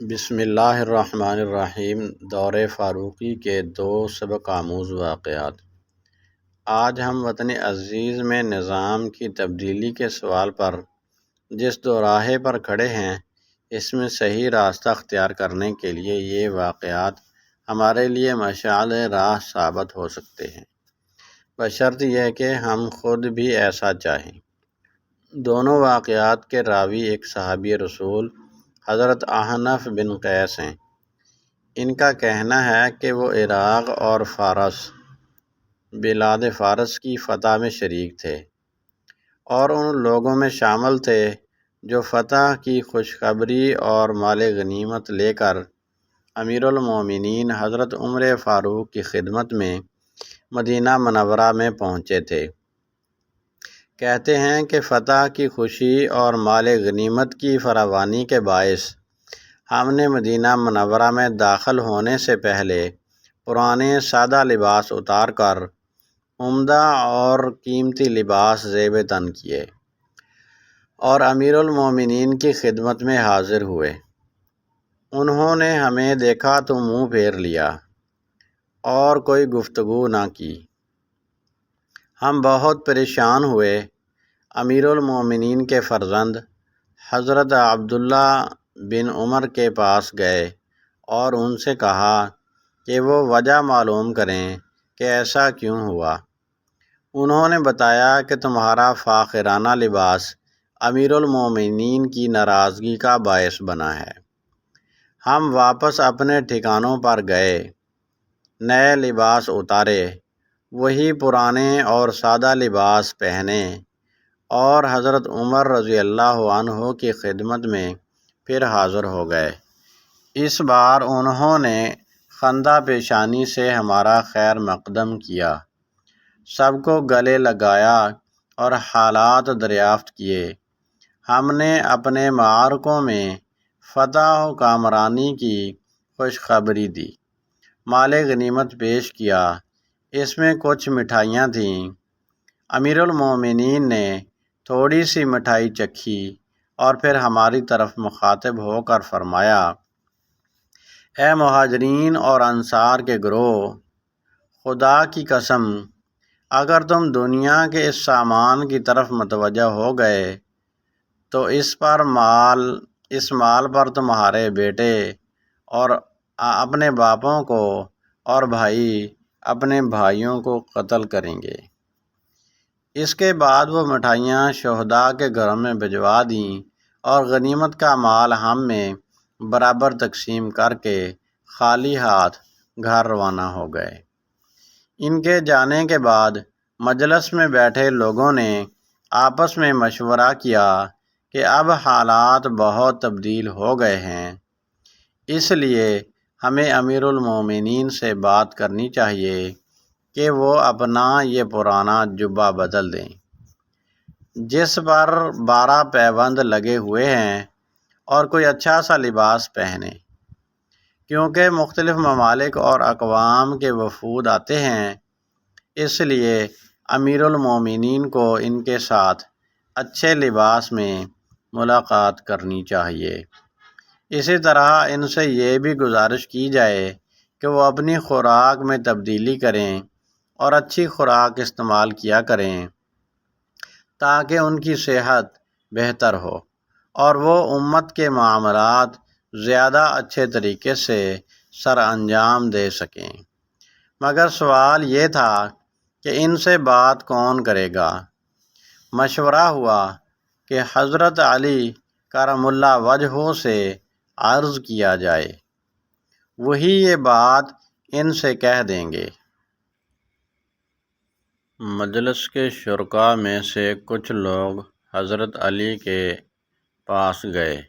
بسم اللہ الرحمن الرحیم۔ دور فاروقی کے دو سبق آموز واقعات۔ آج ہم وطن عزیز میں نظام کی تبدیلی کے سوال پر جس دوراہے پر کھڑے ہیں، اس میں صحیح راستہ اختیار کرنے کے لیے یہ واقعات ہمارے لیے مشعل راہ ثابت ہو سکتے ہیں، بشرط یہ کہ ہم خود بھی ایسا چاہیں۔ دونوں واقعات کے راوی ایک صحابی رسول حضرت احنف بن قیس ہیں۔ ان کا کہنا ہے کہ وہ عراق اور فارس، بلاد فارس کی فتح میں شریک تھے اور ان لوگوں میں شامل تھے جو فتح کی خوشخبری اور مال غنیمت لے کر امیر المومنین حضرت عمر فاروق کی خدمت میں مدینہ منورہ میں پہنچے تھے۔ کہتے ہیں کہ فتح کی خوشی اور مال غنیمت کی فراوانی کے باعث ہم نے مدینہ منورہ میں داخل ہونے سے پہلے پرانے سادہ لباس اتار کر عمدہ اور قیمتی لباس زیب تن کیے اور امیر المومنین کی خدمت میں حاضر ہوئے۔ انہوں نے ہمیں دیکھا تو منہ پھیر لیا اور کوئی گفتگو نہ کی۔ ہم بہت پریشان ہوئے۔ امیر المومنین کے فرزند حضرت عبداللہ بن عمر کے پاس گئے اور ان سے کہا کہ وہ وجہ معلوم کریں کہ ایسا کیوں ہوا۔ انہوں نے بتایا کہ تمہارا فاخرانہ لباس امیر المومنین کی ناراضگی کا باعث بنا ہے۔ ہم واپس اپنے ٹھکانوں پر گئے، نئے لباس اتارے، وہی پرانے اور سادہ لباس پہنے اور حضرت عمر رضی اللہ عنہ کی خدمت میں پھر حاضر ہو گئے۔ اس بار انہوں نے خندہ پیشانی سے ہمارا خیر مقدم کیا، سب کو گلے لگایا اور حالات دریافت کیے۔ ہم نے اپنے معرکوں میں فتح و کامرانی کی خوشخبری دی، مال غنیمت پیش کیا۔ اس میں کچھ مٹھائیاں تھیں۔ امیر المومنین نے تھوڑی سی مٹھائی چکھی اور پھر ہماری طرف مخاطب ہو کر فرمایا، اے مہاجرین اور انصار کے گروہ، خدا کی قسم، اگر تم دنیا کے اس سامان کی طرف متوجہ ہو گئے تو اس مال پر تمہارے بیٹے اور اپنے باپوں کو اور بھائی اپنے بھائیوں کو قتل کریں گے۔ اس کے بعد وہ مٹھائیاں شہداء کے گھروں میں بھجوا دیں اور غنیمت کا مال ہم میں برابر تقسیم کر کے خالی ہاتھ گھر روانہ ہو گئے۔ ان کے جانے کے بعد مجلس میں بیٹھے لوگوں نے آپس میں مشورہ کیا کہ اب حالات بہت تبدیل ہو گئے ہیں، اس لیے ہمیں امیر المومنین سے بات کرنی چاہیے کہ وہ اپنا یہ پرانا جبہ بدل دیں جس پر 12 پیوند لگے ہوئے ہیں اور کوئی اچھا سا لباس پہنیں، کیونکہ مختلف ممالک اور اقوام کے وفود آتے ہیں، اس لیے امیر المومنین کو ان کے ساتھ اچھے لباس میں ملاقات کرنی چاہیے۔ اسی طرح ان سے یہ بھی گزارش کی جائے کہ وہ اپنی خوراک میں تبدیلی کریں اور اچھی خوراک استعمال کیا کریں تاکہ ان کی صحت بہتر ہو اور وہ امت کے معاملات زیادہ اچھے طریقے سے سر انجام دے سکیں۔ مگر سوال یہ تھا کہ ان سے بات کون کرے گا؟ مشورہ ہوا کہ حضرت علی کرم اللہ وجہہ سے عرض کیا جائے، وہی یہ بات ان سے کہہ دیں گے۔ مجلس کے شرکاء میں سے کچھ لوگ حضرت علی کے پاس گئے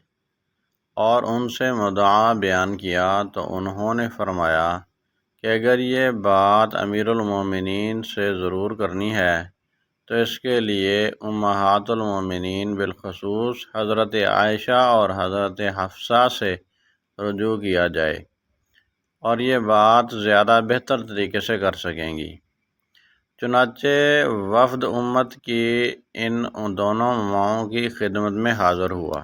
اور ان سے مدعا بیان کیا تو انہوں نے فرمایا کہ اگر یہ بات امیر المومنین سے ضرور کرنی ہے تو اس کے لیے امہات المومنین بالخصوص حضرت عائشہ اور حضرت حفصہ سے رجوع کیا جائے اور یہ بات زیادہ بہتر طریقے سے کر سکیں گی۔ چنانچہ وفد امت کی ان دونوں ماؤں کی خدمت میں حاضر ہوا۔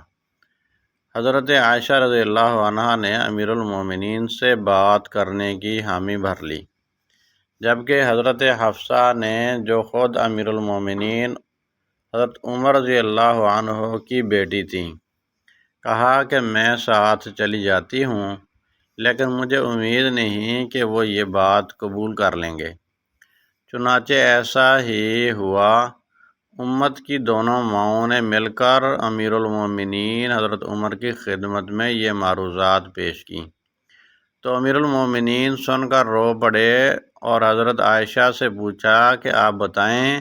حضرت عائشہ رضی اللہ عنہا نے امیر المومنین سے بات کرنے کی حامی بھر لی، جبکہ حضرت حفصہ نے، جو خود امیر المومنین حضرت عمر رضی اللہ عنہ کی بیٹی تھیں، کہا کہ میں ساتھ چلی جاتی ہوں، لیکن مجھے امید نہیں کہ وہ یہ بات قبول کر لیں گے۔ چنانچہ ایسا ہی ہوا۔ امت کی دونوں ماؤں نے مل کر امیر المومنین حضرت عمر کی خدمت میں یہ معروضات پیش کیں، تو امیر المومنین سن کر رو پڑے اور حضرت عائشہ سے پوچھا کہ آپ بتائیں،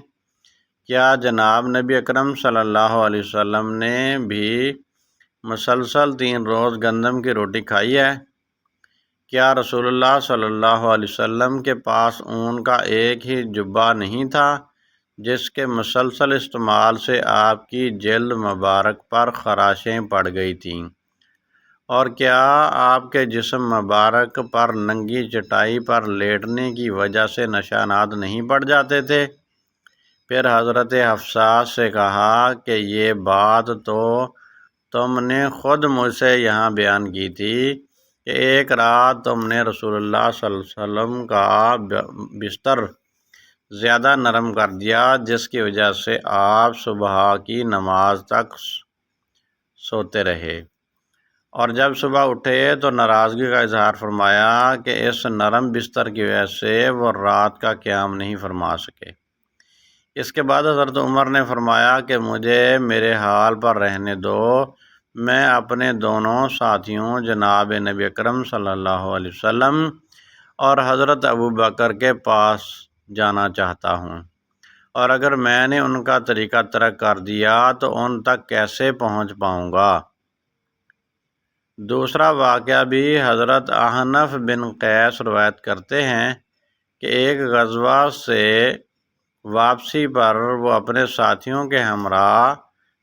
کیا جناب نبی اکرم صلی اللہ علیہ وسلم نے بھی مسلسل 3 روز گندم کی روٹی کھائی ہے؟ کیا رسول اللہ صلی اللہ علیہ وسلم کے پاس اون کا ایک ہی جبہ نہیں تھا جس کے مسلسل استعمال سے آپ کی جلد مبارک پر خراشیں پڑ گئی تھیں؟ اور کیا آپ کے جسم مبارک پر ننگی چٹائی پر لیٹنے کی وجہ سے نشانات نہیں پڑ جاتے تھے؟ پھر حضرت حفصہ سے کہا کہ یہ بات تو تم نے خود مجھ سے یہاں بیان کی تھی کہ ایک رات تم نے رسول اللہ صلی اللہ علیہ وسلم کا بستر زیادہ نرم کر دیا، جس کی وجہ سے آپ صبح کی نماز تک سوتے رہے، اور جب صبح اٹھے تو ناراضگی کا اظہار فرمایا کہ اس نرم بستر کی وجہ سے وہ رات کا قیام نہیں فرما سکے۔ اس کے بعد حضرت عمر نے فرمایا کہ مجھے میرے حال پر رہنے دو، میں اپنے دونوں ساتھیوں جناب نبی اکرم صلی اللہ علیہ وسلم اور حضرت ابوبکر کے پاس جانا چاہتا ہوں، اور اگر میں نے ان کا طریقہ ترک کر دیا تو ان تک کیسے پہنچ پاؤں گا؟ دوسرا واقعہ بھی حضرت احنف بن قیس روایت کرتے ہیں کہ ایک غزوہ سے واپسی پر وہ اپنے ساتھیوں کے ہمراہ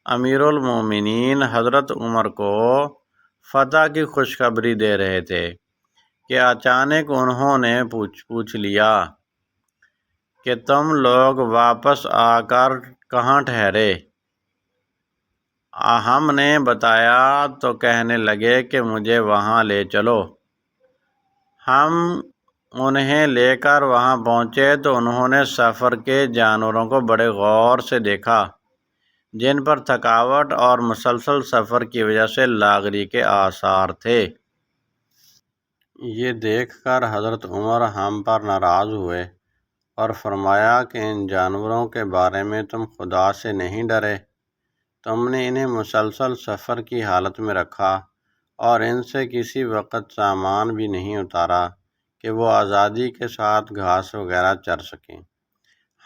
امیر المومنین حضرت عمر کو فتح کی خوشخبری دے رہے تھے کہ اچانک انہوں نے پوچھ لیا کہ تم لوگ واپس آ کر کہاں ٹھہرے؟ ہم نے بتایا تو کہنے لگے کہ مجھے وہاں لے چلو۔ ہم انہیں لے کر وہاں پہنچے تو انہوں نے سفر کے جانوروں کو بڑے غور سے دیکھا، جن پر تھکاوٹ اور مسلسل سفر کی وجہ سے لاغری کے آثار تھے۔ یہ دیکھ کر حضرت عمر ہم پر ناراض ہوئے اور فرمایا کہ ان جانوروں کے بارے میں تم خدا سے نہیں ڈرے؟ تم نے انہیں مسلسل سفر کی حالت میں رکھا اور ان سے کسی وقت سامان بھی نہیں اتارا کہ وہ آزادی کے ساتھ گھاس وغیرہ چر سکیں۔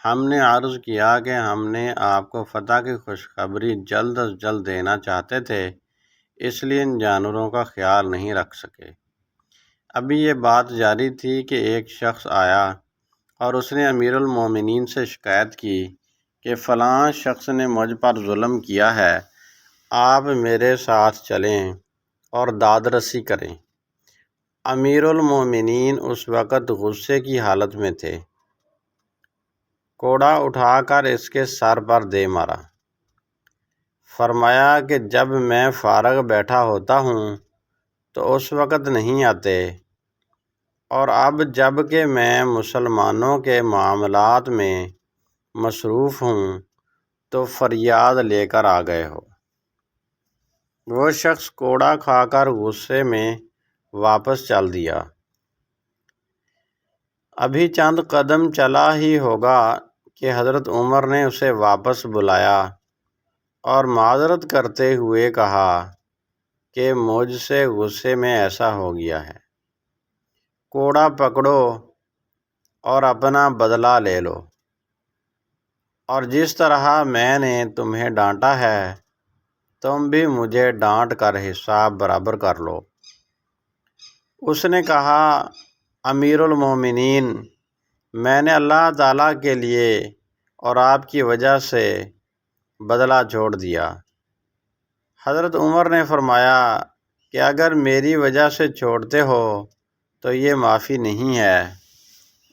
ہم نے عرض کیا کہ ہم نے آپ کو فتح کی خوشخبری جلد از جلد دینا چاہتے تھے، اس لیے ان جانوروں کا خیال نہیں رکھ سکے۔ ابھی یہ بات جاری تھی کہ ایک شخص آیا اور اس نے امیر المومنین سے شکایت کی کہ فلاں شخص نے مجھ پر ظلم کیا ہے، آپ میرے ساتھ چلیں اور داد رسی کریں۔ امیر المومنین اس وقت غصے کی حالت میں تھے، کوڑا اٹھا کر اس کے سر پر دے مارا۔ فرمایا کہ جب میں فارغ بیٹھا ہوتا ہوں تو اس وقت نہیں آتے، اور اب جب کہ میں مسلمانوں کے معاملات میں مصروف ہوں تو فریاد لے کر آ گئے ہو۔ وہ شخص کوڑا کھا کر غصے میں واپس چل دیا۔ ابھی چند قدم چلا ہی ہوگا کہ حضرت عمر نے اسے واپس بلایا اور معذرت کرتے ہوئے کہا کہ مجھ سے غصے میں ایسا ہو گیا ہے، کوڑا پکڑو اور اپنا بدلہ لے لو، اور جس طرح میں نے تمہیں ڈانٹا ہے تم بھی مجھے ڈانٹ کر حساب برابر کر لو۔ اس نے کہا، امیر المومنین، میں نے اللہ تعالیٰ کے لیے اور آپ کی وجہ سے بدلہ چھوڑ دیا۔ حضرت عمر نے فرمایا کہ اگر میری وجہ سے چھوڑتے ہو تو یہ معافی نہیں ہے۔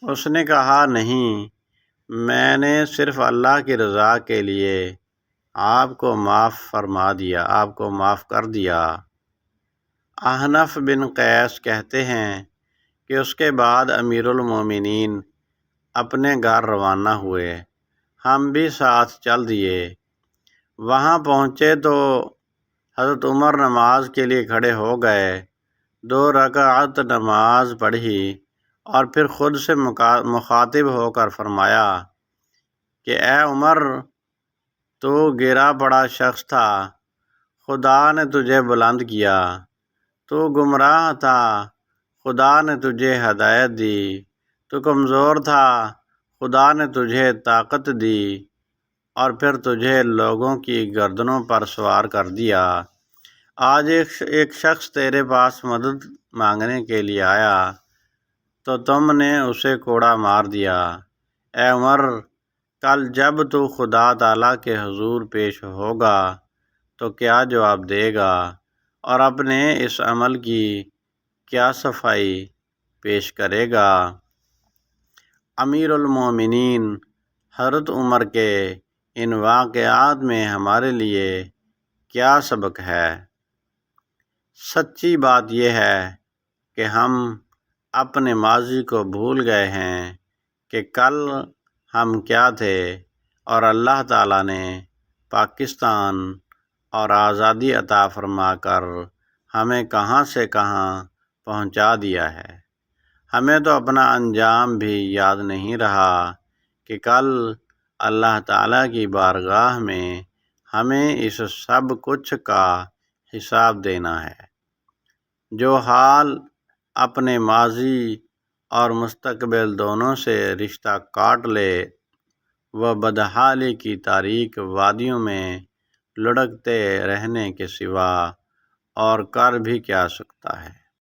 اس نے کہا، نہیں، میں نے صرف اللہ کی رضا کے لیے آپ کو معاف کر دیا۔ احنف بن قیس کہتے ہیں کہ اس کے بعد امیر المومنین اپنے گھر روانہ ہوئے، ہم بھی ساتھ چل دیے۔ وہاں پہنچے تو حضرت عمر نماز کے لیے کھڑے ہو گئے، 2 رکعت نماز پڑھی اور پھر خود سے مخاطب ہو کر فرمایا کہ اے عمر، تو گرا پڑا شخص تھا، خدا نے تجھے بلند کیا، تو گمراہ تھا، خدا نے تجھے ہدایت دی، تو کمزور تھا، خدا نے تجھے طاقت دی، اور پھر تجھے لوگوں کی گردنوں پر سوار کر دیا۔ آج ایک شخص تیرے پاس مدد مانگنے کے لیے آیا تو تم نے اسے کوڑا مار دیا۔ اے عمر، کل جب تو خدا تعالیٰ کے حضور پیش ہوگا تو کیا جواب دے گا، اور اپنے اس عمل کی کیا صفائی پیش کرے گا؟ امیر المومنین حضرت عمر کے ان واقعات میں ہمارے لیے کیا سبق ہے؟ سچی بات یہ ہے کہ ہم اپنے ماضی کو بھول گئے ہیں کہ کل ہم کیا تھے، اور اللہ تعالیٰ نے پاکستان اور آزادی عطا فرما کر ہمیں کہاں سے کہاں پہنچا دیا ہے۔ ہمیں تو اپنا انجام بھی یاد نہیں رہا کہ کل اللہ تعالیٰ کی بارگاہ میں ہمیں اس سب کچھ کا حساب دینا ہے۔ جو حال اپنے ماضی اور مستقبل دونوں سے رشتہ کاٹ لے، وہ بدحالی کی تاریک وادیوں میں لڑکتے رہنے کے سوا اور کر بھی کیا سکتا ہے؟